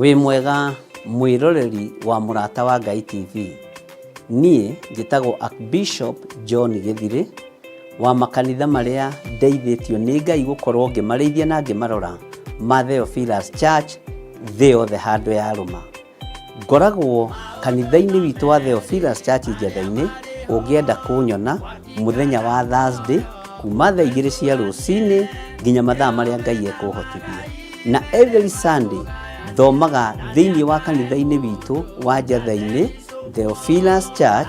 Wĩ mwega mwĩroreri wa Mũrata wa Ngai TV. Niĩ njĩtagwo Archbishop John Gĩthirĩ wa makanitha marĩa ndeithĩtio nĩ Ngai gũkorwo ngĩmarĩithia na ngĩmarora ma Theophilus Church thĩ yothe handũ ya rũma. Ngoragwo kanitha-inĩ witũ wa Theophilus Church Njatha-inĩ. Ũngĩenda kũnyona mũthenya wa Thursday kuma thaa 2 cia rũcinĩ nginya mathaa marĩa Ngai ekũhotithia. Na every Sunday thomaga thĩinĩ wa kanitha-inĩ witũ wa Njatha-inĩ Theophilus Church.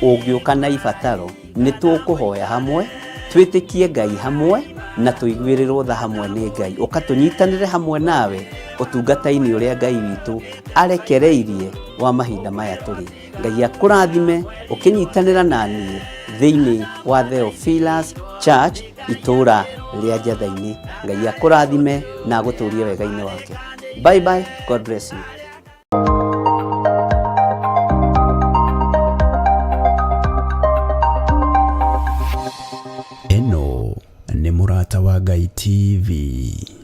Ũngĩũka na ibataro nĩ tũkũhoya hamwe, twĩtĩkie Ngai hamwe na tũiguĩrĩrwo tha hamwe nĩ Ngai. Ũkatũnyitanĩre hamwe nawe ũtungata-inĩ ũrĩa Ngai witũ arekereirie wa mahinda maya tũrĩ. Ngai akũrathime ũkĩnyitanĩra na niĩ thĩinĩ wa Theophilus Church itũra rĩa Njatha-inĩ. Ngai akũrathime na agũtũrie wega-inĩ wake. Bye bye. God bless you. Eno nĩ Mũrata wa Ngai TV.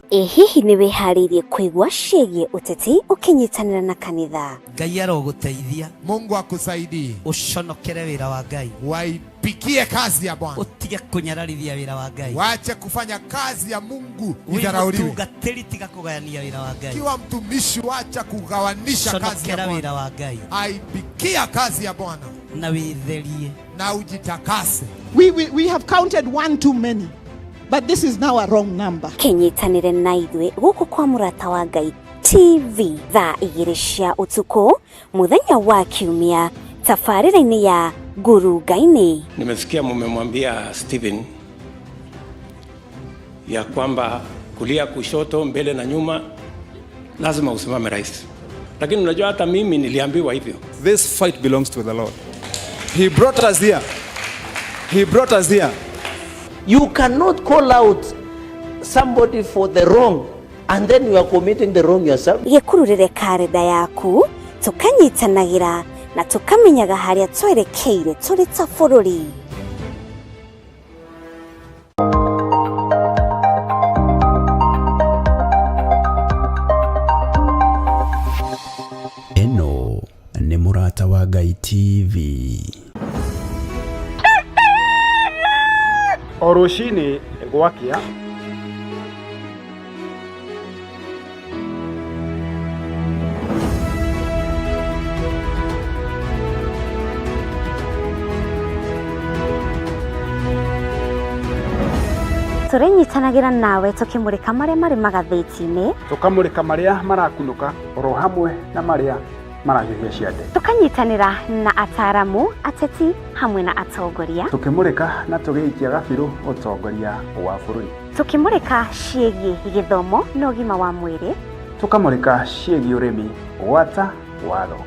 Hihi nĩ wĩharĩirie kũigua ciĩgiĩ ũteti ũkĩnyitanĩra na kanitha? Ngai arogũteithia. Mungu akusaidie. Ũconokere wĩra wa Ngai. Waipikie kazi ya Bwana. Utige kunyararithia wĩra wa Ngai. Waache kufanya kazi ya Mungu idharauliwe. Utungatĩri tiga kugayania wĩra wa Ngai. Kiwa mtumishi waacha kugawanisha kazi ya Bwana. wĩra wa Ngai. Aipikia kazi ya Bwana. Na wĩtherie. Na ujitakase. We have counted one too many. But this is now a wrong number. Kenyitanire na ithuĩ gũkũ kwa Mũrata wa Ngai TV thaa 2 cia ũtukũ mũthenya wa Kiumia tabarĩra-inĩ ya Nguru Ngai-nĩ. Nimesikia mmemwambia Stephen ya kwamba kulia kushoto mbele na nyuma lazima usimame rais. Lakini unajua hata mimi niliambiwa hivyo. This fight belongs to the Lord. He brought us here. He brought us here. You cannot call out somebody for the wrong and then you are committing the wrong yourself. Gĩkururĩre karenda yaku tũkanyitanagĩra na tũkamenyaga harĩa twerekeire tũrĩ ta bũrũri. Eno nĩ Mũrata wa Ngai TV. O rũcinĩ gwakĩa Tũrenyitanagĩra nawe tũkĩmũrĩka marĩa marĩ magathĩti-inĩ, tũkamũrĩka marĩa marakunũka oro hamwe na marĩa marahiũhia ciande. tũkanyitanĩra na ataramu, ateti hamwe na atongoria, Tũkĩmũrĩka na tũgĩikia gabirũ ũtongoria wa bũrũri. tũkĩmũrĩka ciĩgiĩ gĩthomo na ũgima wa mwĩrĩ, Tũkamũrĩka ciĩgiĩ ũrĩmi, gwata watho.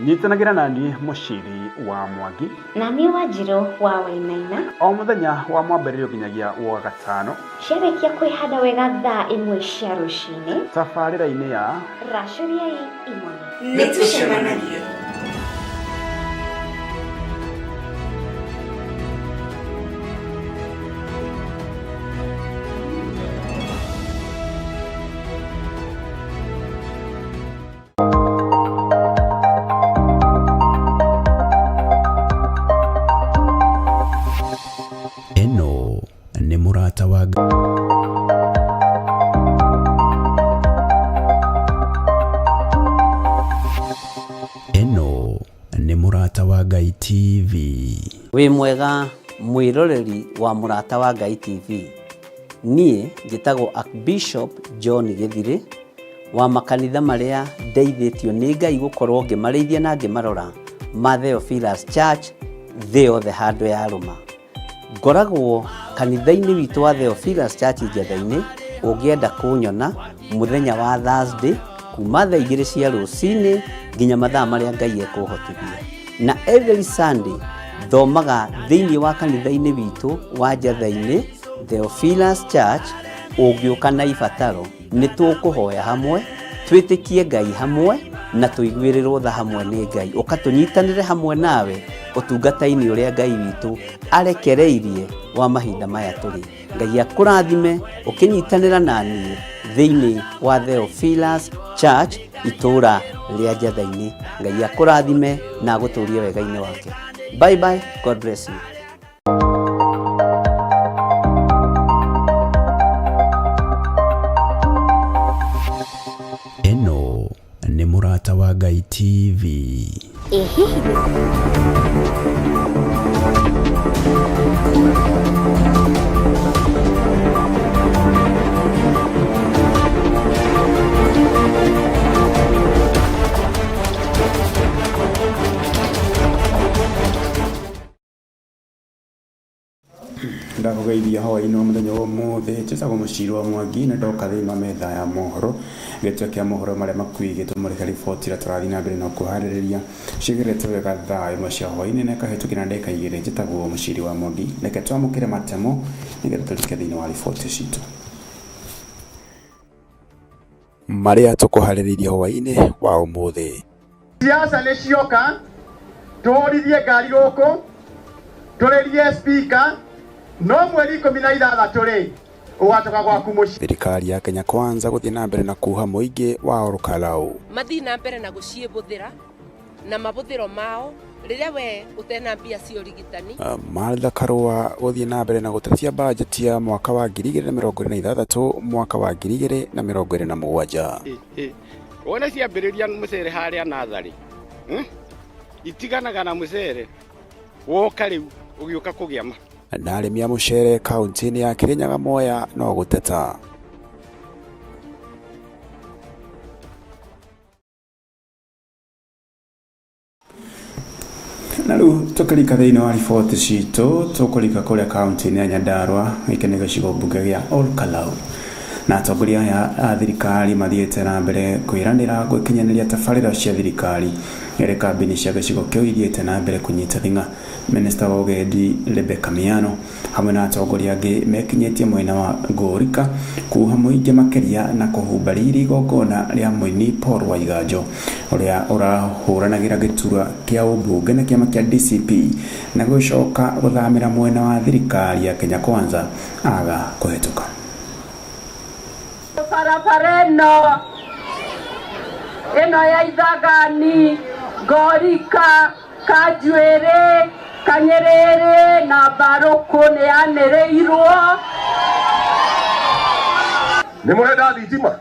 Nyitanagĩra na niĩ Mũciri wa Mwangi na niĩ Wanjirũ wa Wainaina, o mũthenya wa mwambĩrĩrio nginyagia wa gatano ciarĩkia kwĩhanda wega thaa 1 cia rũcinĩ tabarĩra-inĩ ya Racũriai Imoni. Nĩtũcemanagia. Eno nĩ Mũrata wa Ngai. Eno nĩ Mũrata wa Ngai TV. Wĩ mwega mwĩroreri wa Mũrata wa Ngai TV. Niĩ njĩtagwo Archbishop John Gĩthirĩ wa makanitha marĩa ndeithĩtio nĩ Ngai gũkorwo ngĩmarĩithia na ngĩmarora ma Theophilus Church thĩ yothe handũ ya rũma. Ngoragwo kanitha-inĩ witũ wa Theophilus Church Njatha-inĩ. Ũngĩenda kũnyona mũthenya wa Thursday kuma thaa 2 cia rũcinĩ nginya mathaa marĩa Ngai ekũhotithia. Na every Sunday thomaga thĩinĩ wa kanitha-inĩ witũ wa Njatha-inĩ Theophilus Church. Ũngĩũka na ibataro nĩ tũkũhoya hamwe, twĩtĩkie Ngai hamwe na tũiguĩrĩrwo tha hamwe nĩ Ngai. Ũkatũnyitanĩre hamwe nawe ũtungata-inĩ ũrĩa Ngai witũ arekereirie wa mahinda maya tũrĩ. Ngai akũrathime ũkĩnyitanĩra naniĩ thĩinĩ wa Theophilus Church itũũra rĩa Njatha-inĩ. Ngai akũrathime na agũtũũrie wega-inĩ wake. Bye bye. God bless you. Eno nĩ Mũrata wa Ngai TV. Ndakugeithia hwaĩ-inĩ wa mũthenya wa ũmũthĩ njĩtagwo Mũcirũ wa Mwangi na ndoka thĩinĩ wa metha ya mohoro gĩtũa kĩa mohoro marĩa makuigĩtwo mũreka riboti ĩrĩa tũrathiĩ na mbere na kũharĩrĩria ciĩgerete wega thaa ĩmwe cia hwaĩ-inĩ na ĩkahĩtũkĩra na ndagĩka igĩrĩ. Njĩtagwo Mũcirũ wa Mwangi, reke twamũkĩre matemo nĩgetha tũrĩke thĩinĩ wa riboti citũ marĩa tũkũharĩrĩirie hwaĩ-inĩ wa ũmũthĩ. Siasa nĩ cioka tũhũrithie ngari gũkũ tũrĩrie speaker no mweri 16 rĩ ũgatoka gwaku mũciĩ. Thirikari ya Kenya Kwanza gũthiĩ na mbere na kuha mũingĩ wa Orokalau. Mathiĩ na mbere na gũciĩbũthĩra na mabũthĩro mao rĩrĩa we ũtena mbia cia ũrigitani. Martha Karua gũthiĩ na mbere na gũtetia bajeti ya mwaka wa 2026 mwaka wa 2027. Wona ciambĩrĩria mũcere harĩa natharĩ itiganaga na mũcere woka rĩu ũgĩũka kũgĩama. Na arĩmi a mũcere kaunti-inĩ ya Kirinyaga Mwea no gũteta. Na rĩu tũkĩrika thĩinĩ wa riboti citũ tũkũrika kũrĩa kaunti-inĩ ya Nyandarua gĩkĩ nĩ gĩcigo mbunge gĩa Ol-Kalou. Na atongoria aya a thirikari mathiĩte na mbere kwĩranĩra gũkinyanĩria tabarĩra cia thirikari ĩrĩ kambĩini cia gĩcigo kĩu ithiĩte na mbere kũnyita thing'a. Minista wa ũgendi Rebecca Miano hamwe na atongoria angĩ mekinyĩtie mwena wa Ngũrika kuha mũingĩ makĩria na kũhumba riri igongona rĩa mũini Paul Waiganjo ũrĩa ũrahũranagĩra gĩturwa kĩa ũmbunge na kĩama kĩa DCP na gũcoka gũthamĩra mwena wa thirikari ya Kenya Kwanza aga kũhetũka. Barabara ĩno ya Ithagani, Ngũrika, Kanjuĩrĩ, Kanyerere na Barũkũ nĩ yanĩrĩirwo. Nĩ mũrenda thitima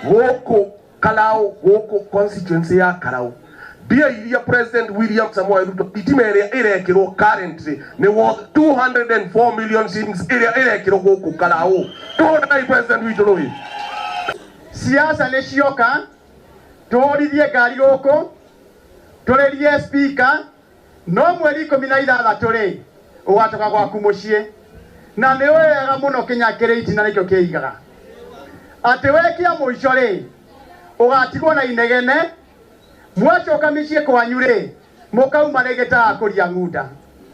gũkũ Kalau, gũkũ constituency ya Kalau. Mbia iria President William Samoei Ruto thitima ĩrĩa ĩrekĩrwo currently nĩ worth 204 million shillings ĩrĩa ĩrekĩrwo gũkũ Kalau. Tũhũrĩre President witũ rũĩ. Siasa nĩ cioka tũhũrithie ngari gũkũ tũrĩrie speaker no mweri 16 rĩ ũgatoka gwaku mũciĩ. Na nĩ wega mũno Kenya kĩrĩti na nĩkĩo kĩigaga atĩ wekia mũico rĩ ũgatigwo na inegene mwacoka mĩciĩ kwanyu rĩ mũkauma nĩ gĩtaga kũria ng'unda.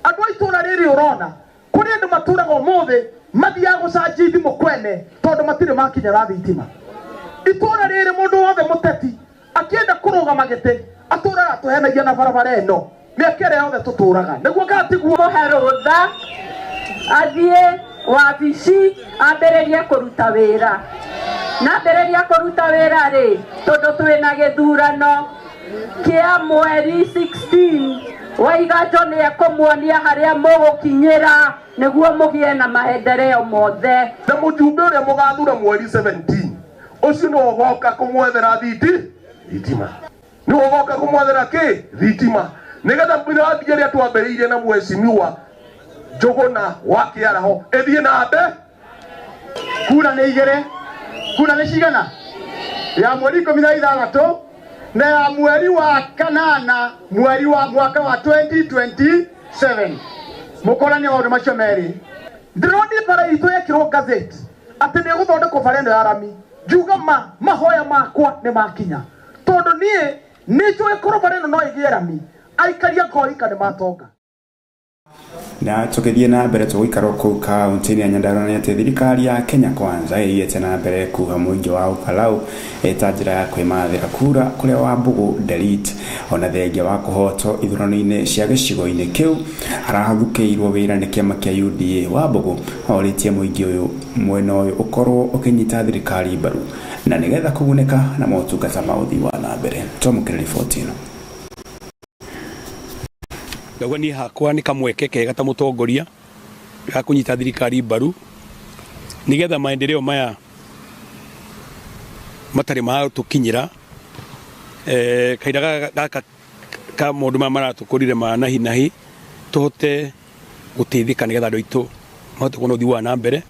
Andũ a itũũra rĩrĩ ũrona kũrĩ andũ matũũraga ũmũthĩ mathiaga gũcanjia thimũ kwene tondũ matirĩ makinyĩra thitima. Itũũra rĩrĩ mũndũ wothe mũteti akĩenda kũrũgama gĩtĩ atũũraga atũhenagia na barabara ĩno mĩaka ĩrĩa yothe tũtũũraga nĩguo gatiguo kũhe rũtha athiĩ wabici ambĩrĩrie kũruta wĩra. Na ambĩrĩria kũruta wĩra rĩ tondũ twĩna gĩthurano kĩa mweri 16 Waiganjo nĩ ekũmuonia harĩa mũgũkinyĩra nĩguo mũgĩe na maendeleo mothe. Na mũjumbe ũrĩa mũgathura mweri 17 ũcio nĩ ũgoka kũmwethera thitima. Nĩ ũgoka kũmwethera kĩ? Thitima. Nĩgetha mĩrandi ĩrĩa twambĩrĩirie na Mheshimiwa Njũgũna wa Kĩaraho ĩthiĩ na mbere. Kura nĩ igĩrĩ. Kura nĩ cigana? Ya mweri 16 na ya mweri wa kanana mweri wa mwaka wa 2027. Mũkorani maũndũ macio merĩ. Ndĩroni bara itũ yekĩrwo gazeti atĩ nĩ gũthondekwo bara ĩno ya rami. Njuga mahoya makwa nĩ makinya. Tondũ niĩ nĩ njũĩ korwo bara ĩno no ĩgĩe rami. Aikaria Ngũrika nĩ matonga. na tukithie na mbere tuikaro ku kaunti ya Nyandarua na thirikari ya Kenya Kwanza iyete na mbere kuha muingi wa Ukalau etajira ya kwimathira kura kuria Wambugu delete ona thengia wa kuhoto ithurano-ini cia gicigo-ini kiu arahathukiirwo wira ni kiama kia UDA. Wambugu oritie muingi uyu mwena uyu ukorwo ukinyita thirikari mbaru na nigetha kuguneka na motungata ma uthii wa na mbere. Tomukire riboti ino. Ndagwa ni hakwa ni kamweke kega ta mutongoria ga kunyita thirikari mbaru nigetha maendeleo maya matari ma tukinyira kaira gaka ka mundu mara tukurire mana hinahi tuhote gutithika nigetha andu itu mahote kuona uthii wa na mbere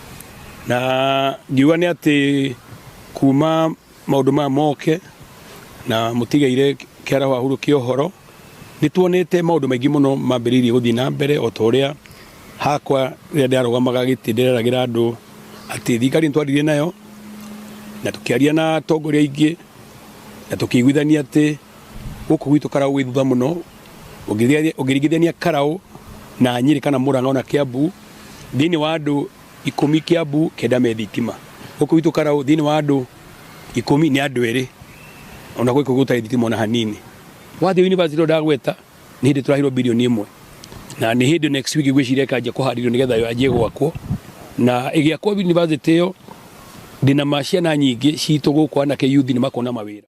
na ngiuga ni ati kuma maundu ma moke na mutigeire kiara wa huru kiohoro ni tuonete maundu maingi muno mambiririe guthii na mbere o toria hakwa ria ndarugamaga gitindireragira andu ati thikari ntwaririe nayo na tukiaria na tongoria ingi na tukiguithania ati guku gwitu Karau wi thutha muno ugirigithania Karau na Nyeri kana Murang'a na Kiambu thini wa andu 10 Kiambu kenda me thitima guku gwitu Karau thini wa andu 10 ni andu eri ona gwiku gutai thitima ona hanini wathi university ndagweta ni hindi turahiro bilioni 1 na ni hindi next week gwiciria kanja kuharirio nigetha yo ajie gwakwo na igiakwo university yo ndina maciana nyingi citu guku ana ke youth ni makona mawira.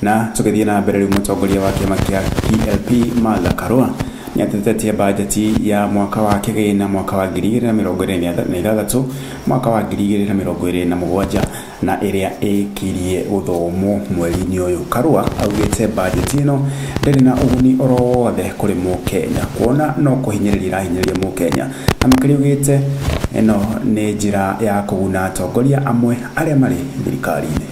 Na tukithie na mbere riu mutongoria wa kiama kia PLP Martha Karua ni atetetie bajeti ya mwaka wa kigina mwaka wa 2026 mwaka wa 2027 na iria ikirie guthomo mweri-ini uyu. Karua augite bajeti ino ndiri na uguni oro wothe kuri Mukenya kuona no kuhinyiriria Mukenya amakiriugite ino ni njira ya kuguna atongoria amwe aria mari thirikari-ini.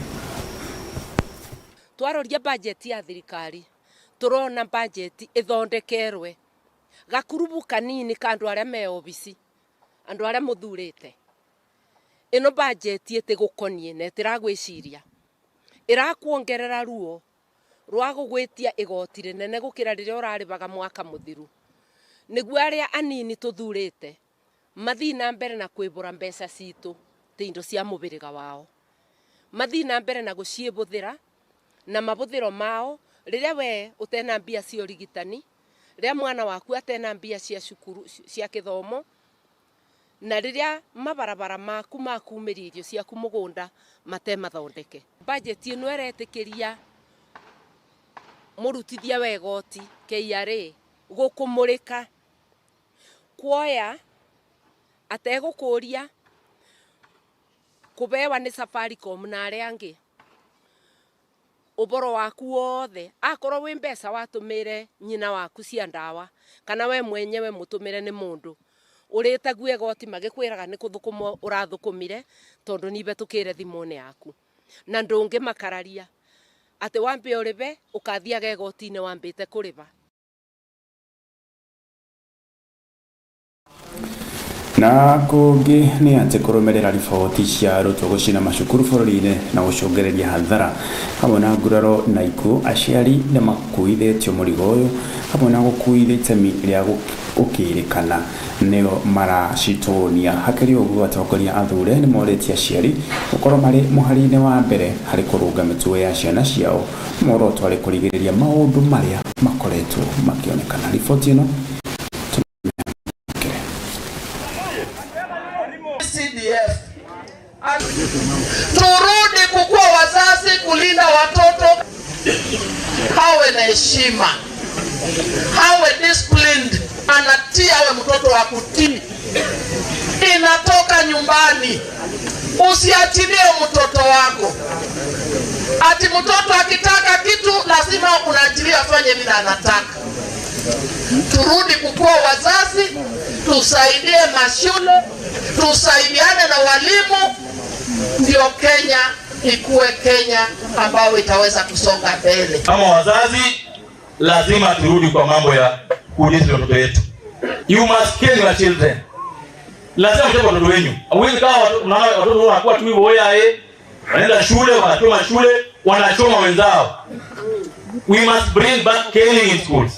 Twaroria bajeti ya thirikari turona bajeti ithondekerwe gakurubu kanini kandu aria me obisi andu aria muthurite ino bajeti etigukonie na etiragwiciria irakuongerera ruo rwa gugwitia igoti rinene gukira riria uraribaga mwaka muthiru niguo aria anini tuthurite mathii na mbere na kwibura mbeca citu tindo cia mubiriga wao mathii na mbere na guciebuthira na mabuthiro mao riria we utena mbia cia rigitani riria mwana waku atena mbia cia cukuru cia kithomo na riria mabarabara maku makumiririo cia kumugunda matemathondeke. Budget ino eretikiria murutithia wegoti KRA gukumurika kuoya ategukuria kubewa ni Safaricom na aria angi uboro waku wothe akorwo wi mbeca watumire nyina waku cia ndawa kana we mwenyewe mutumire ni mundu uritague igoti magikwiraga ni kuthukuma urathukumire tondu nibe tukire thimone yaku na ndungi makararia ati wambe uribe ukathiaga igoti-ini wambite kuriba. Na kungi ni ati kurumerera riboti cia arutwo gucina macukuru bururi-ini na gucungereria hathara hamwe na nguraro na ikuo aciari ni makuithitio murigo uyu hamwe na gukuithia itemi ria gukirikana nio maracitunia. Hakiri uguo atongoria athure ni moritie aciari gukorwo mari muhari-ini wa mbere hari kurunga mitugo ya ciana ciao moroto ari kurigiriria maundu maria makoretwo makionekana. Riboti ino CDF. Turudi kukua wazazi kulinda watoto, hawe na heshima, hawe disciplined, anatii awe mtoto wa kutii. Inatoka nyumbani, usiachilie mtoto wako. Ati mtoto akitaka kitu lazima unaachilia afanye vile anataka. Turudi kukua wazazi, tusaidie mashule, tusaidiane na walimu, ndio Kenya ikuwe Kenya ambayo itaweza kusonga mbele. Kama wazazi lazima turudi kwa mambo ya kulinda watoto wetu. You must care your children. Lazima mtego watoto wenu. Hawezi kama unaona watoto wanakuwa tu hivyo wanaenda shule, wanachoma shule, wanachoma wenzao. We must bring back caring in schools.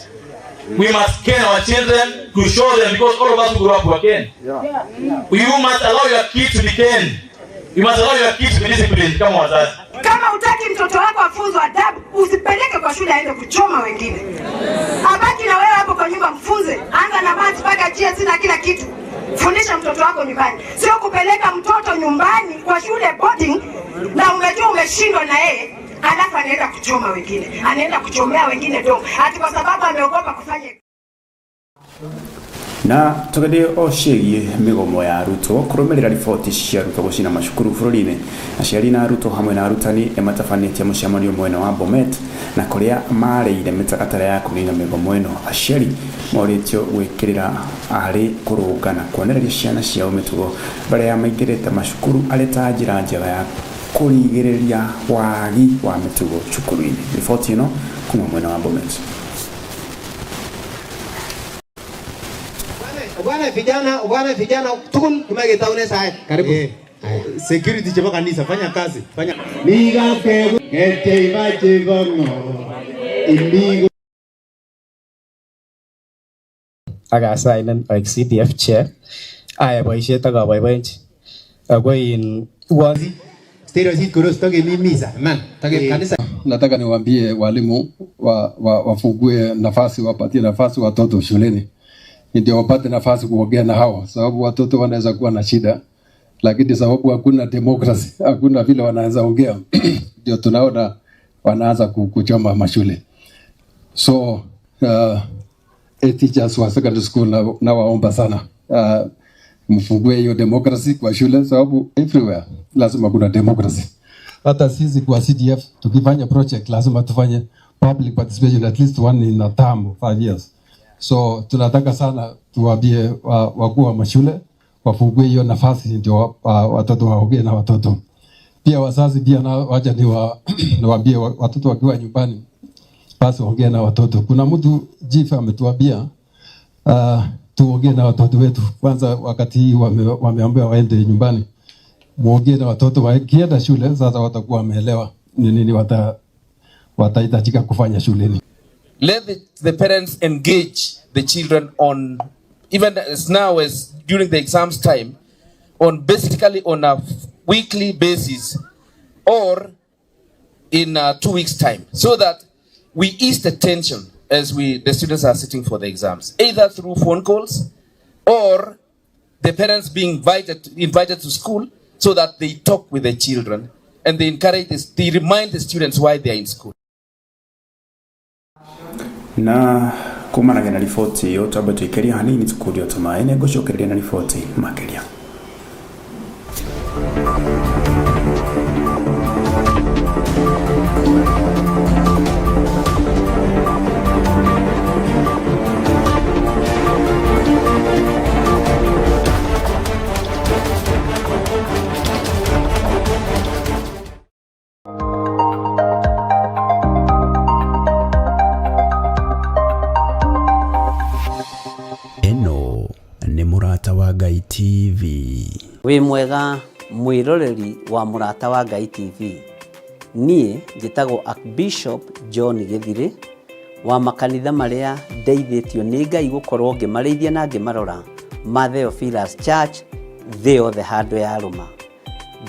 We must care our children to show them, because all of us who grew up were Ken. You must allow your kids to be Ken. You must allow your kids to be disciplined. Kama wazazi. Kama utaki mtoto wako afunzwe adabu, usipeleke kwa shule aende kuchoma wengine. Abaki na wewe hapo kwa nyumba mfunze. Anza na math mpaka GS na kila kitu. Fundisha mtoto wako nyumbani. Sio kupeleka mtoto nyumbani kwa shule boarding na umejua umeshindwa na yeye, alafu anaenda kuchoma wengine. Anaenda kuchomea wengine domo. Ati kwa sababu ameogopa kufanya. Na tugende oshegie migomo ya arutwo kurumirira riboti cia arutwo gucina macukuru bururi-ini. Aciari na arutwo hamwe na arutani nimatabanĩtie mũcemanio mwena wa Bomet na kuria mareire mĩtaratara ya kũnina migomo ĩno. Aciari moritio gwĩkĩrĩra arĩ kũrũngana kuonereria ciana ciao mĩtugo mbere ya maingĩrĩte macukuru arĩ ta njĩra njega ya kũrigĩrĩria wagi wa mĩtugo cukuru-inĩ. Riboti ĩno kuma mwena wa Bomet. Bwana vijana tukul tumegetaune sahi. Karibu. Security chapa kanisa fanya kazi. Fanya. Niga ke gete imaje bongo. Imigo. Aga sign like CDF chair. Aya boishet aga boiboinchi. Ako in wazi stereo hit kuros toke ni misa. Man, toke kanisa. Nataka niwaambie walimu wafungue nafasi, wapatie nafasi watoto shuleni. Ndio wapate nafasi kuongea na hao, sababu watoto wanaweza kuwa na shida, lakini sababu hakuna democracy, hakuna vile wanaweza ongea, ndio tunaona wanaanza kuchoma mashule. So teachers wa secondary school na waomba sana mfungue hiyo democracy kwa shule, sababu everywhere lazima kuna democracy. Hata sisi kwa CDF tukifanya project lazima tufanye public participation at least one in a term 5 years. So tunataka sana tuwaambie wakuu wa mashule wafungue hiyo nafasi ndio watoto waongee na watoto. Pia wazazi pia na wacha niwaambie watoto wakiwa nyumbani basi waongee na watoto. Kuna mtu chief ametuambia tuongee na watoto wetu. Kwanza wakati hii wameambiwa waende nyumbani. Muongee na watoto wakienda shule sasa watakuwa wameelewa ni nini watahitajika kufanya shuleni. Let the parents engage the children on, even as now as during the exams time, on basically on a weekly basis or in 2 weeks time, so that we ease the tension as the students are sitting for the exams, either through phone calls or the parents being invited to school so that they talk with the children and they remind the students why they are in school. Na kumana na riboti hiyo twambe tuikeria hanini tukurio tumaine gucokereria na riboti makeria. Murata wa Ngai TV. Wĩ mwega mwĩroreri wa Murata wa Ngai TV. Niĩ njĩtagwo Archbishop John Gĩthirĩ wa makanitha marĩa ndeithĩtio nĩ Ngai gũkorwo ngĩmarĩithia na ngĩmarora ma Theophilus Church thĩ yothe handũ ya rũma.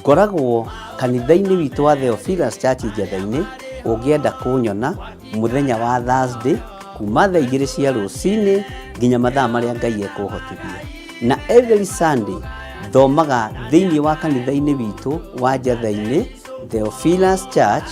Ngoragwo kanitha-inĩ witũ wa Theophilus Church Njatha-inĩ. Ũngĩenda kũnyona mũthenya wa Thursday kuma thaa 2 cia rũcinĩ nginya mathaa marĩa Ngai ekũhotithia. Na every Sunday thomaga thĩinĩ wa kanitha-inĩ witũ wa Njatha-inĩ Theophilus Church.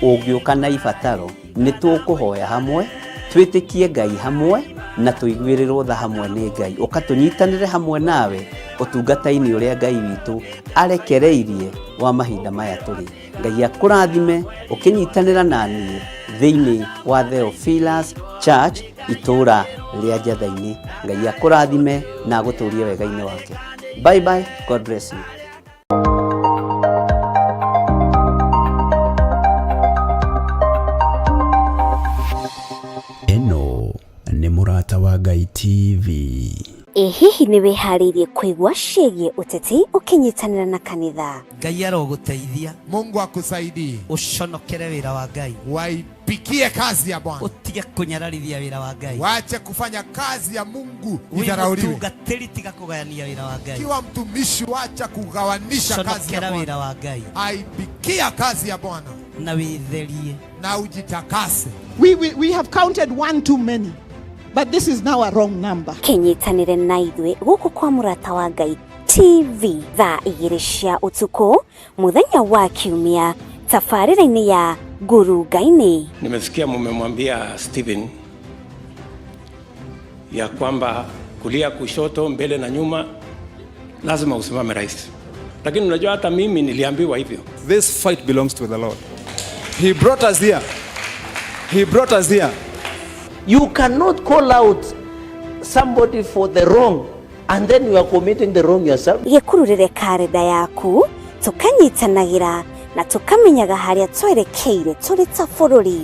Ũngĩũka na ibataro nĩ tũkũhoya hamwe, twĩtĩkie Ngai hamwe na tũiguĩrĩrwo tha hamwe nĩ Ngai. Ũkatũnyitanĩre hamwe nawe ũtungata-inĩ ũrĩa Ngai witũ arekereirie wa mahinda maya tũrĩ. Ngai akũrathime ũkĩnyitanĩra na niĩ thĩinĩ wa Theophilus Church itũra rĩa Njatha-inĩ. Ngai akũrathime na agũtũrie wega-inĩ wake. Bye bye, God bless you. Eno nĩ Murata wa Ngai TV. Hihi nĩ wĩharĩirie kũigua ciĩgiĩ ũteti ũkĩnyitanĩra na kanitha? Ngai aroguteithia. Mungu akusaidie. Uconokere wĩra wa Ngai. Waipikie kazi ya Bwana. Utige kunyararithia wĩra wa Ngai. Waache kufanya kazi ya Mungu idharauliwe. Utungatĩri tiga kugayania wĩra wa Ngai. Kiwa mtumishi waacha kugawanisha kazi ya Bwana. wĩra wa Ngai. Aipikia kazi ya Bwana. Na wĩtherie. Na ujitakase. We have counted one too many. But this is now a wrong number. Kenyitanire na ithuĩ gũkũ kwa Mũrata wa Ngai TV thaa 2 cia ũtukũ mũthenya wa Kiumia tabarĩra-inĩ ya Nguru Ngai-inĩ. Nimesikia mmemwambia Stephen ya kwamba kulia kushoto mbele na nyuma lazima usimame rais. Lakini unajua hata mimi niliambiwa hivyo. This fight belongs to the Lord. He brought us here. He brought us here. You cannot call out somebody for the wrong and then you are committing the wrong yourself. Gĩkururĩre karenda yaku tukanyitanagĩra na tukamenyaga harĩa twerekeire tũrĩ ta bũrũri.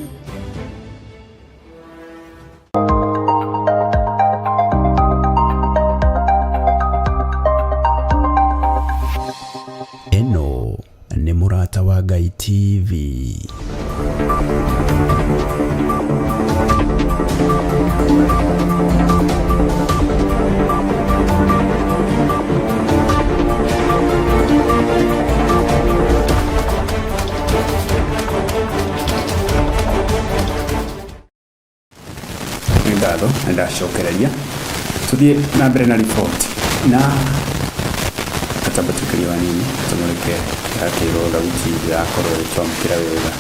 Eno nĩ Mũrata wa Ngai TV. Ngatho ndacokereria tuthie na mbere na report na katabatukiria wanini tumureke yakiro gauti ya korore twamukira wega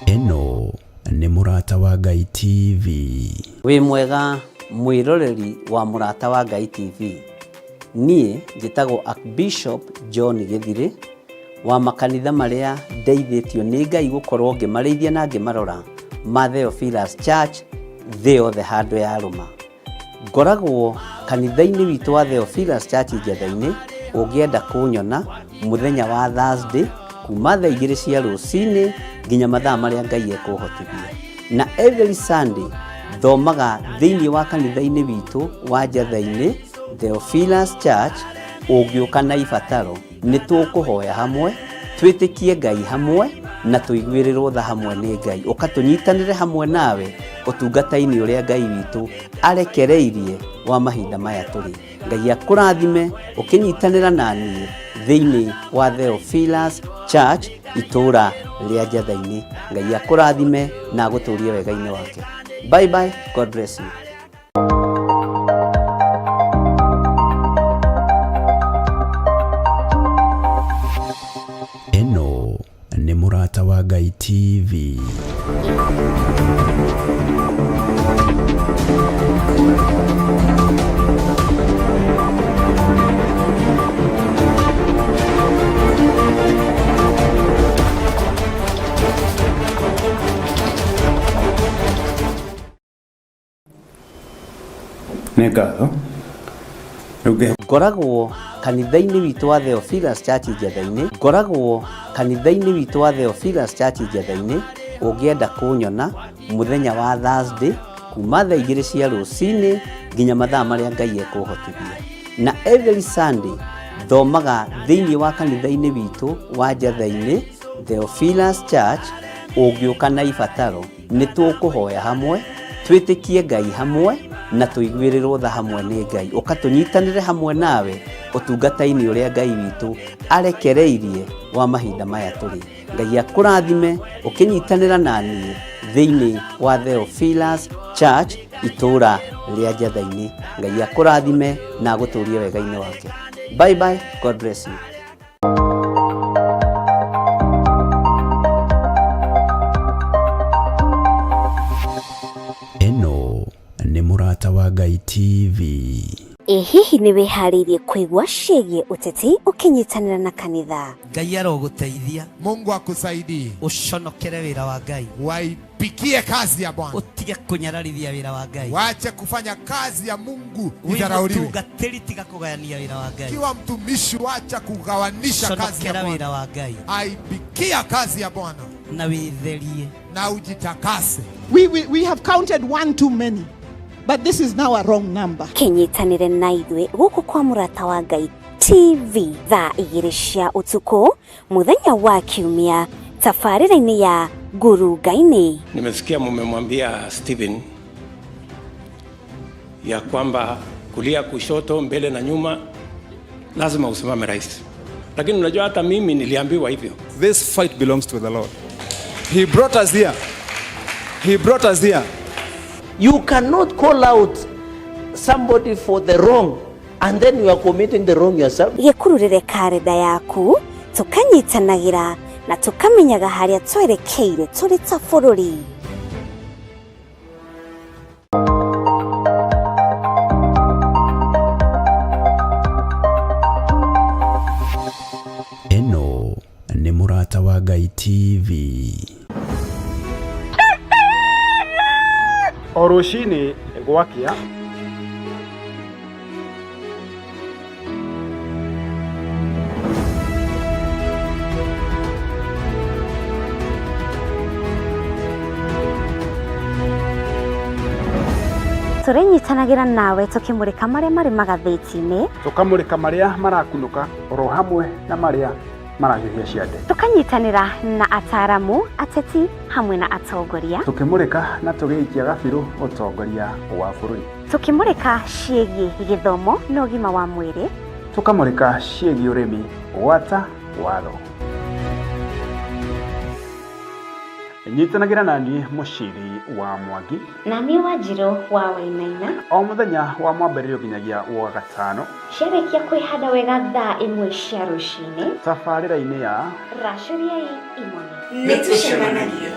Eno nĩ Mũrata wa Ngai TV. Wĩ mwega mwĩroreri wa Mũrata wa Ngai TV. Niĩ njĩtagwo Archbishop John Gĩthirĩ wa makanitha marĩa ndeithĩtio nĩ Ngai gũkorwo ngĩmarĩithia na ngĩmarora ma Theophilus Church thĩ yothe handũ ya rũma. Ngoragwo kanitha-inĩ witũ wa Theophilus Church Njatha-inĩ ũngĩenda kũnyona mũthenya wa Thursday kuma thaa 2 cia rũcinĩ nginya mathaa marĩa Ngai ekũhotithia. Na every Sunday thomaga thĩinĩ wa kanitha-inĩ witũ wa Njatha-inĩ Theophilus Church. Ũngĩũka na ibataro nĩ tũkũhoya hamwe, twĩtĩkie Ngai hamwe na tũiguĩrĩrwo tha hamwe nĩ Ngai. Ũkatũnyitanĩre hamwe nawe ũtungata-inĩ ũrĩa Ngai witũ arekereirie wa mahinda maya tũrĩ. Ngai akũrathime ũkĩnyitanĩra na niĩ thĩinĩ wa Theophilus Church itũra rĩa Njatha-inĩ. Ngai akũrathime na agũtũrie wega-inĩ wake. Bye bye. God bless you. Eno nĩ Mũrata wa Ngai TV. Nĩ ngatho ngoragwo kanitha-inĩ witũ wa Theophilus Church Njatha-inĩ. Ngoragwo kanitha-inĩ witũ wa Theophilus Church Njatha-inĩ ũngĩenda kũnyona mũthenya wa Thursday kuma thaa 2 cia rũcinĩ nginya mathaa marĩa Ngai ekũhotithia. Na every Sunday thomaga thĩinĩ wa kanitha-inĩ witũ wa Njatha-inĩ Theophilus Church ũngĩũka na ibataro nĩ tũkũhoya hamwe, twĩtĩkie Ngai hamwe na tũiguĩrĩrwo tha hamwe nĩ Ngai, ũkatũnyitanĩre hamwe nawe ũtungata-inĩ ũrĩa Ngai witũ arekereirie wa mahinda maya tũrĩ. Ngai akũrathime ũkĩnyitanĩra na niĩ thĩinĩ wa Theophilus Church itũra rĩa Njatha-inĩ. Ngai akũrathime na agũtũrie wega-inĩ wake. Bye bye, God bless you. Eno nĩ Mũrata wa Ngai TV. Hihi nĩ wĩharĩirie kũigua ciĩgiĩ ũteti ũkĩnyitanĩra na kanitha? Ngai arogũteithia. Mungu akusaidie. Uconokere wĩra wa Ngai. Waipikie kazi ya Bwana. Utige kunyararithia wĩra wa Ngai. Waache kufanya kazi ya Mungu idharauliwe. Utungatĩri tiga kugayania wĩra wa Ngai. Kiwa mtumishi waacha kugawanisha kazi ya Bwana. wĩra wa Ngai. Aipikia kazi ya Bwana. Na wĩtherie. Na ujitakase. We have counted one too many. But this is now a wrong number. Kenyitanire na ithuĩ gũkũ kwa Mũrata wa Ngai TV thaa 2 cia ũtukũ mũthenya wa Kiumia tabarĩra-inĩ ya Nguru Ngai-inĩ. Nimesikia mmemwambia Stephen ya kwamba kulia, kushoto, mbele na nyuma lazima usimame rais. Lakini unajua hata mimi niliambiwa hivyo. This fight belongs to the Lord. He brought us here. He brought us here. You cannot call out somebody for the wrong and then you are committing the wrong yourself. Gekururire karenda yaku tukanyitanagĩra na tukamenyaga harĩa twerekeire tũrĩ ta bũrũri. Eno nĩ Mũrata wa Ngai TV. O rũcinĩ gwakĩa Tũrenyitanagĩra nawe tũkĩmũrĩka marĩa marĩ magathĩti-inĩ, tũkamũrĩka marĩa marakunũka oro hamwe na marĩa marahiũhia ciande, tũkanyitanĩra na ataramu, ateti hamwe na atongoria, tũkĩmũrĩka na tũgĩikia gabirũ ũtongoria wa bũrũri, tũkĩmũrĩka ciĩgiĩ gĩthomo na ũgima wa mwĩrĩ, tũkamũrĩka ciĩgiĩ ũrĩmi, gwata watho. Nyitanagĩra naniĩ Mũciri wa Mwangi na niĩ Wanjirũ wa Wainaina o mũthenya wa mwambĩrĩrio nginyagia wa gatano, ciarĩkia kwĩhanda wega thaa 1 cia rũcinĩ tabarĩra-inĩ ya Racũriai Imoni. Nĩtũcemanagia.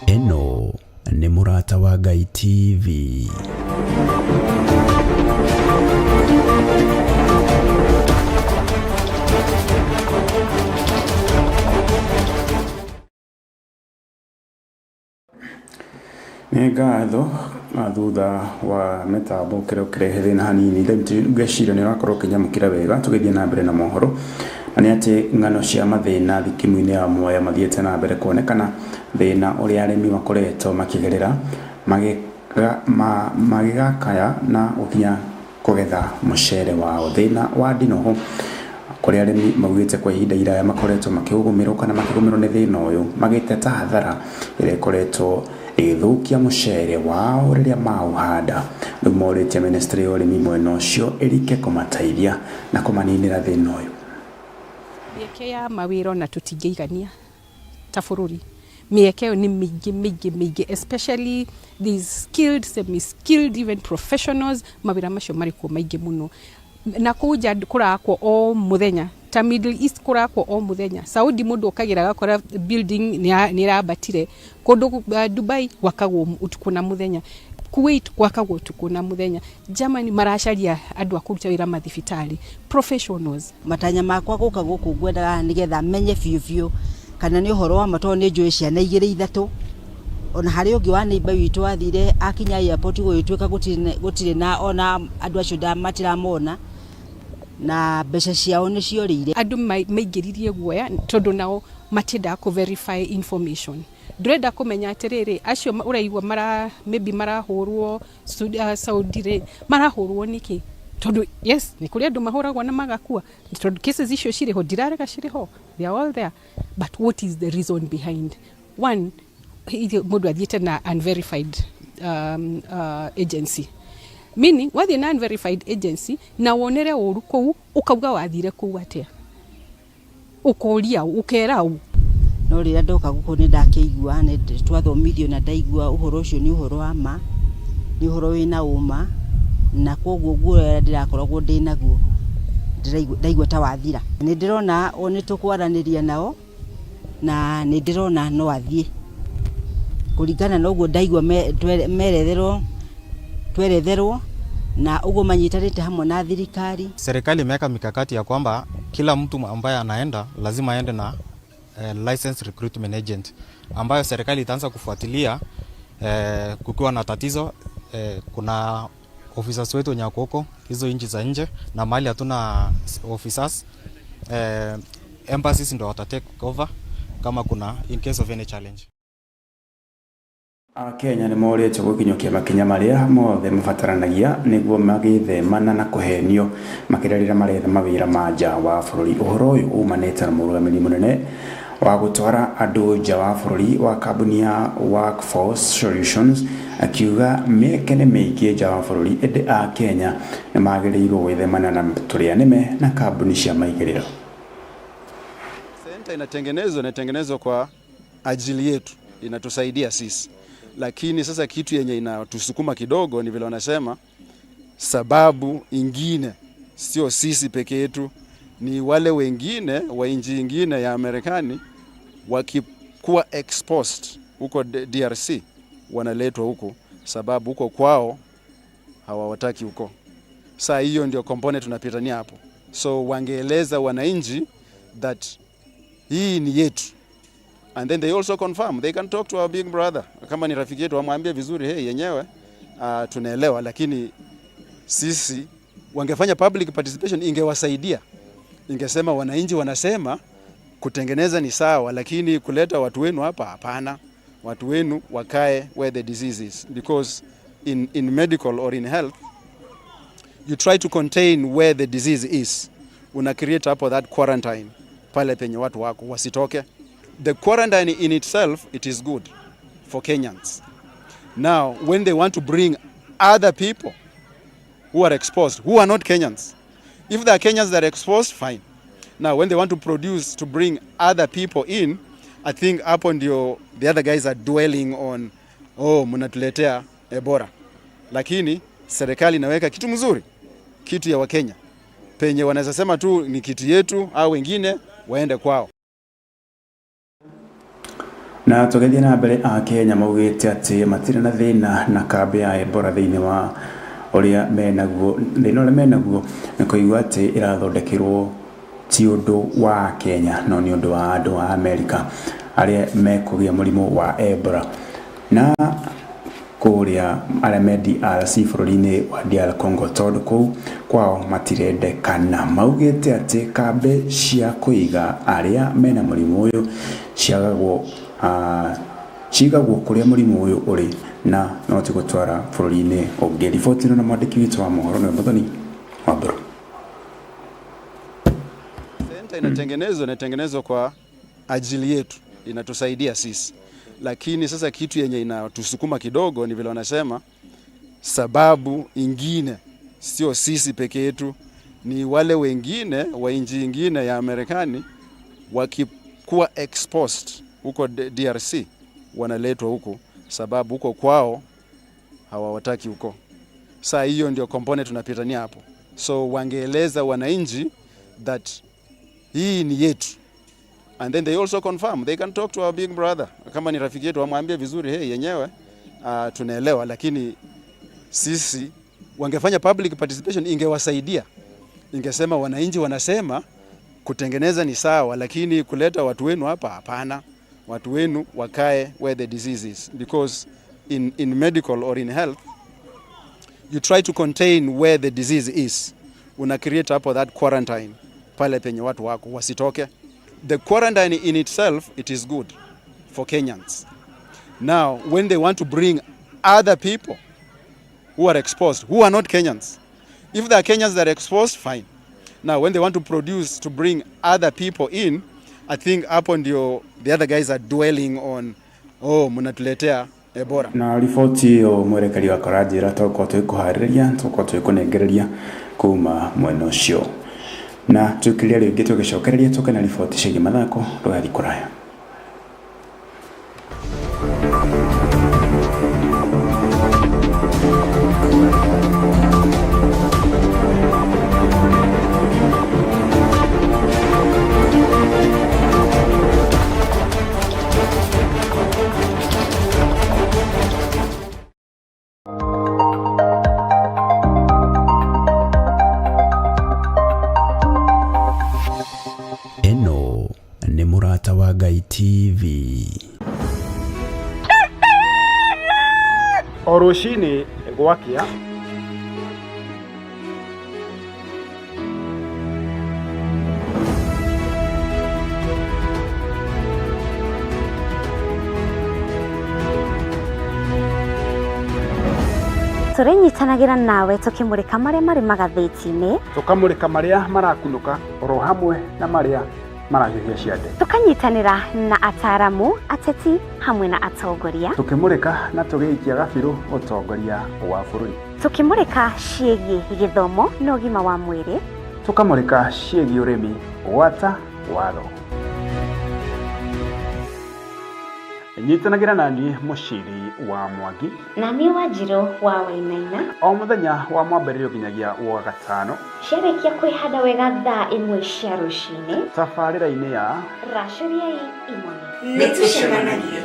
Eno nĩ Mũrata wa Ngai TV. Nĩ ngatho thutha wa mĩtambo kĩrehe thĩna hanini, ngeciria nĩ ũrakorwo ũkĩnyamũkĩra wega tũgĩthiĩ na mbere na mohoro. Na nĩ atĩ ng'ano cia mathĩna thikimu-inĩ ya Mwea mathiĩte na mbere kuonekana, thĩna ũrĩa arĩmi makoretwo makĩgerera magĩgakaya na gũkinya kũgetha mũcere wao. Thĩna wa ndinoho kũrĩa arĩmi maugĩte kwa ihinda iraya makoretwo makĩũgũmĩrwo kana makĩgũmĩrwo nĩ thĩna ũyũ, magĩteta hathara ĩrĩa ĩkoretwo ĩgĩthũkia mũcere wao rĩrĩa maũhanda. Rĩu morĩtie ministry ya ũrĩmi mwena ũcio ĩrike kũmateithia na kũmaninĩra thĩna ũyũ. Mĩeke ya mawĩra na tũtingĩigania ta bũrũri. Mĩeke ni mĩingĩ, especially these skilled, semi-skilled, even professionals, mawĩra macio marĩ kuo maingĩ mũno. Na kuja kũrakwo o mũthenya, ta Middle East kũrakwo o mũthenya. Saudi mũndũ ũkagĩra gakora building nĩ ĩrabatire, kũndũ Dubai gwakagwo ũtukũ na mũthenya, Kuwait gwakagwo ũtukũ na mũthenya, Germany maracaria andũ a kũruta wĩra mathibitarĩ, professionals. Matanya makwa gũka gũkũ ngwendaga nĩgetha menye biũ kana nĩ ũhoro wa matoo nĩ njũĩ ciana 2-3. Ona harĩ ũngĩ wa neighbor witũ athire akinya airport gũgĩtuĩka gũtirĩ na ona andũ acio matiramona. na mbeca ciao nĩ ciorĩire. Andũ maingĩririe guoya tondũ nao matiendaga ku verify information. Ndurenda kumenya atiriri acio uraigua maybe marahurwo Saudi marahurwo niki tondu yes ni kuri andu mahuragwo na magakua tondu cases icio ciriho ndirarega ciriho, they are all there, but what is the reason behind? One, mundu athiete na unverified agency, meaning wathi na unverified agency na wonere uru kou ukauga wathire kou atia ukoria ukera u no rĩrĩa ndoka gũkũ nĩ ndakĩigua nĩ twathomithio na ndaigua ũhoro ũcio nĩ ũhoro wa ma, nĩ ũhoro wĩna ũma, na koguo guoya ndĩrakoragwo ndĩnaguo ndaigua ta wathira. Nĩ ndĩrona o nĩ tũkwaranĩria nao na nĩ ndĩrona no athiĩ kũringana na ũguo ndaigua tweretherwo na ugo manyitanĩte hamwe na thirikari. Serikali imeweka mikakati ya kwamba kila mtu ambaye anaenda lazima aende na licensed recruitment agent ambayo serikali itaanza kufuatilia kukiwa na tatizo. Kuna officers wetu nyakoko hizo nchi za nje na mahali hatuna officers, embassies ndio watatake over kama kuna in case of any challenge. Kenya nĩ morĩte gũkinyũkia makinya marĩa mothe mabataranagia nĩguo magĩthemana na kũhenio makĩria rĩrĩa maretha mawĩra ma nja wa bũrũri. Ũhoro ũyũ umanĩte na mũrũgamĩrĩri mũnene wa gũtwara andũ nja wa bũrũri wa kambuni ya Workforce Solutions akiuga mĩeke nĩ mĩingĩ nja wa bũrũri, ĩndĩ a Kenya nĩ magĩrĩirwo gwĩthemana na tũrĩa nĩme na kambuni cia maigĩrĩro. Center inatengenezwa kwa ajili yetu, inatusaidia sisi. Lakini sasa kitu yenye inatusukuma kidogo ni vile wanasema sababu ingine sio sisi peke yetu, ni wale wengine wa nchi nyingine ya Amerikani wakikuwa exposed huko DRC wanaletwa huko sababu huko kwao hawawataki huko. Saa hiyo ndio component tunapitania hapo. So wangeeleza wananchi that hii ni yetu. And then they also confirm, they can talk to our big brother. Kama ni rafiki yetu wamwambie vizuri, hey yenyewe tunaelewa, lakini sisi wangefanya public participation ingewasaidia. Ingesema wananchi wanasema kutengeneza ni sawa, lakini kuleta watu wenu hapa hapana. Watu wenu wakae where the disease is, because in medical or in health you try to contain where the disease is. Una create hapo that quarantine pale penye watu wako wasitoke. The quarantine in itself, it is good for Kenyans. Now, when they want to bring other people who are exposed, who are not Kenyans, if they are Kenyans that are exposed, fine. Now, when they want to bring other people in, I think upon the other guys are dwelling on, mnatuletea Ebola. Lakini, serikali inaweka kitu mzuri, kitu ya Wakenya. Penye wanaweza sema tu ni kitu yetu, au wengine waende kwao. Na tũgĩthiĩ na mbere a Kenya maugĩte atĩ matirĩ na thĩna na kambi ya Ebola thĩinĩ wa ũrĩa menaguo. Thĩna ũrĩa menaguo nĩ kũigua atĩ ĩrathondekerwo ti ũndũ wa Kenya no nĩ ũndũ wa andũ a Amerika arĩa mekũgĩa mũrimũ wa Ebola. Na kũrĩa arĩa me DRC bũrũri-inĩ wa DR Congo tondũ kũu kwao matirendekana. Maugĩte atĩ kambi cia kũiga arĩa mena mũrimũ ũyũ cigagwo kũrĩa mũrimũ ũyũ ũrĩ na no ti gũtwara bũrũri-inĩ ũngĩ. Riboti na mwandĩki witũ wa mohoro nĩ Muthoni wa Mburu. Center inatengenezwa kwa ajili yetu, inatusaidia sisi. Lakini sasa kitu yenye inatusukuma kidogo ni vile wanasema sababu ingine sio sisi peke yetu, ni wale wengine wa nchi nyingine ya Amerikani wakikuwa exposed huko DRC wanaletwa huko sababu huko kwao hawawataki huko. Saa hiyo ndio component tunapitania hapo. So wangeeleza wananchi that hii ni yetu. And then they also confirm, they can talk to our big brother. Kama ni rafiki yetu wamwambie vizuri, hey yenyewe tunaelewa, lakini sisi wangefanya public participation ingewasaidia. Ingesema wananchi wanasema kutengeneza ni sawa, lakini kuleta watu wenu hapa hapana. Watu wenu wakae where the disease is, because in medical or in health you try to contain where the disease is. una create hapo that quarantine pale penye watu wako wasitoke. The quarantine in itself, it is good for Kenyans. Now, when they want to bring other people who are exposed, who are not Kenyans, if they are Kenyans that are exposed, fine. Now, when they want to bring other people in, I think hapo ndio the other guys are dwelling on, munatuletea Ebola. Na ripoti o mwerekari wa Karajira toko twikuhariria toko twikunengereria kuma mwena ucio. Na tukilia ringi tugicokereria tuke na riboti cia mathako rũgathi kũraya. Ngai TV. O rũcinĩ gwakia turinyitanagĩra nawe tukimurika maria mari magathĩti-inĩ, tukamurika maria marakunũka oro hamwe na maria marahiũhia ciande, tukanyitanĩra na ataramu, ateti hamwe na atongoria, tukimurika na tũgĩikia gabiru ũtongoria wa bũrũri, tukimurika ciĩgiĩ gĩthomo na ũgima wa mwĩrĩ, tukamurika ciĩgiĩ ũrĩmi, gwata watho. Nyitanagĩra nani Mũciri wa Mwangi na niĩ Wanjirũ wa Wainaina o mũthenya wa mwambĩrĩrio nginyagia wa gatano ciarĩkia kwĩhanda wega thaa 1 cia rũcinĩ tabarĩra-inĩ ya Racũriai Imoni. Nĩtũcemanagia.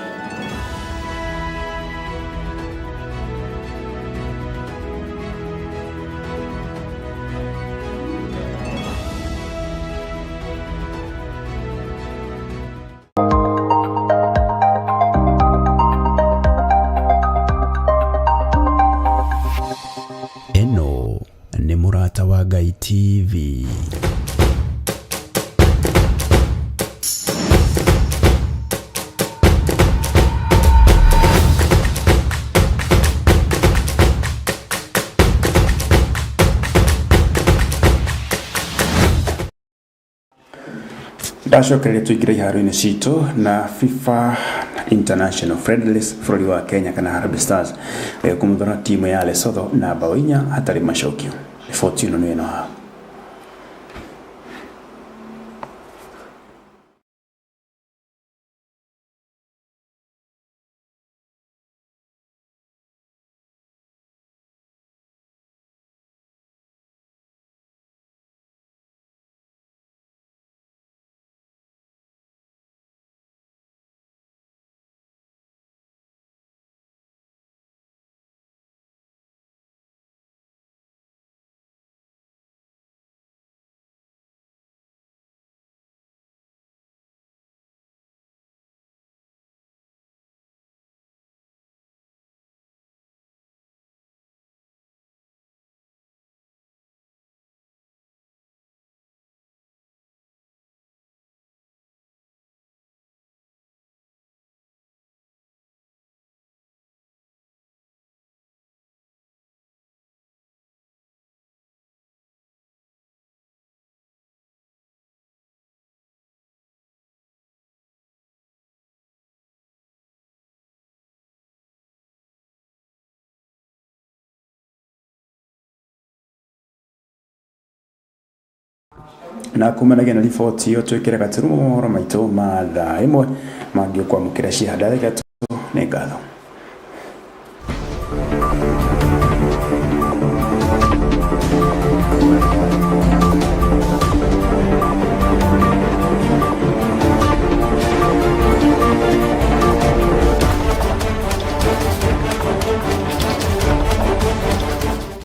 Murata wa Ngai TV. Ndacokereria tuingire iharo-inĩ citũ na FIFA International Friendlies bũrũri wa Kenya kana Harambee Stars kũmuthona timu ya Lesotho na bao 4 hatarĩ macokio. Riboti ĩno nĩ ĩno haha. Na kumanagia na riboti iyo twikire gatirumo maitũ ma thaa 1 mangĩũkwamũkĩra ciĩhanda gatũ nĩ ngatho.